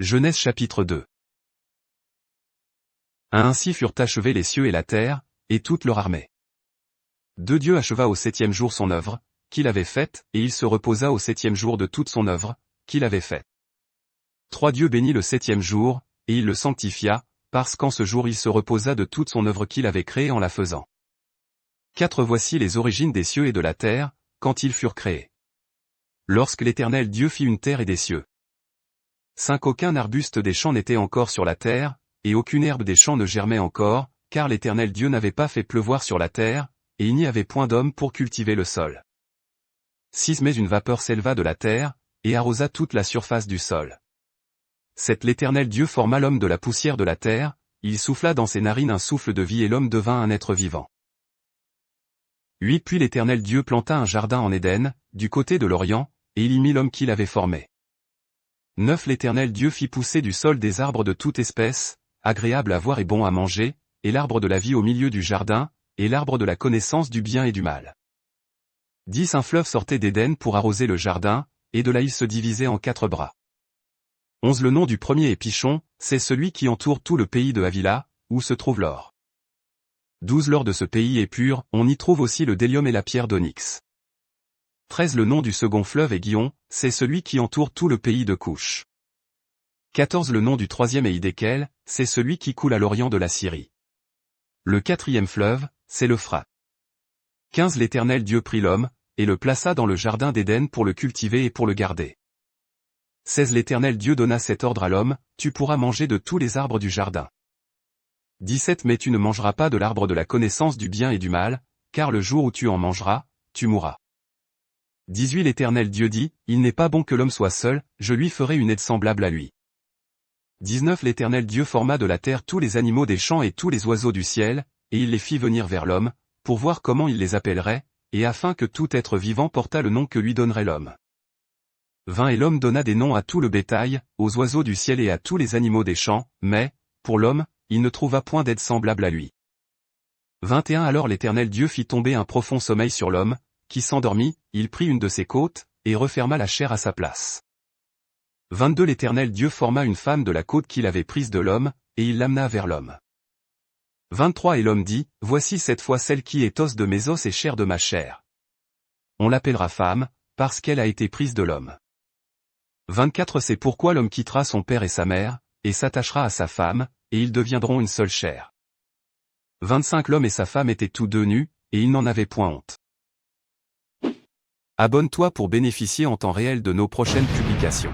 Genèse chapitre 2. Ainsi furent achevés les cieux et la terre, et toute leur armée. Dieu acheva au 7e jour son œuvre, qu'il avait faite, et il se reposa au 7e jour de toute son œuvre, qu'il avait faite. Dieu bénit le 7e jour, et il le sanctifia, parce qu'en ce jour il se reposa de toute son œuvre qu'il avait créée en la faisant. Voici les origines des cieux et de la terre, quand ils furent créés. Lorsque l'Éternel Dieu fit une terre et des cieux. Aucun arbuste des champs n'était encore sur la terre, et aucune herbe des champs ne germait encore, car l'Éternel Dieu n'avait pas fait pleuvoir sur la terre, et il n'y avait point d'homme pour cultiver le sol. Mais une vapeur s'éleva de la terre, et arrosa toute la surface du sol. L'Éternel Dieu forma l'homme de la poussière de la terre, il souffla dans ses narines un souffle de vie et l'homme devint un être vivant. Puis l'Éternel Dieu planta un jardin en Éden, du côté de l'Orient, et il y mit l'homme qu'il avait formé. L'Éternel Dieu fit pousser du sol des arbres de toute espèce, agréables à voir et bons à manger, et l'arbre de la vie au milieu du jardin, et l'arbre de la connaissance du bien et du mal. Un fleuve sortait d'Éden pour arroser le jardin, et de là il se divisait en 4 bras. Le nom du premier est Pichon, c'est celui qui entoure tout le pays de Havila, où se trouve l'or. L'or de ce pays est pur, on y trouve aussi le délium et la pierre d'onyx. Le nom du second fleuve est Gihon, c'est celui qui entoure tout le pays de Couche. Le nom du troisième est Hiddekel, c'est celui qui coule à l'orient de la Syrie. Le 4e fleuve, c'est l'Euphrate. L'Éternel Dieu prit l'homme, et le plaça dans le jardin d'Éden pour le cultiver et pour le garder. L'Éternel Dieu donna cet ordre à l'homme, tu pourras manger de tous les arbres du jardin. Mais tu ne mangeras pas de l'arbre de la connaissance du bien et du mal, car le jour où tu en mangeras, tu mourras. L'Éternel Dieu dit, il n'est pas bon que l'homme soit seul, je lui ferai une aide semblable à lui. L'Éternel Dieu forma de la terre tous les animaux des champs et tous les oiseaux du ciel, et il les fit venir vers l'homme, pour voir comment il les appellerait, et afin que tout être vivant portât le nom que lui donnerait l'homme. Et l'homme donna des noms à tout le bétail, aux oiseaux du ciel et à tous les animaux des champs, mais, pour l'homme, il ne trouva point d'aide semblable à lui. Alors l'Éternel Dieu fit tomber un profond sommeil sur l'homme, qui s'endormit, il prit une de ses côtes, et referma la chair à sa place. L'Éternel Dieu forma une femme de la côte qu'il avait prise de l'homme, et il l'amena vers l'homme. Et l'homme dit, voici cette fois celle qui est os de mes os et chair de ma chair. On l'appellera femme, parce qu'elle a été prise de l'homme. C'est pourquoi l'homme quittera son père et sa mère, et s'attachera à sa femme, et ils deviendront une seule chair. L'homme et sa femme étaient tous deux nus, et ils n'en avaient point honte. Abonne-toi pour bénéficier en temps réel de nos prochaines publications.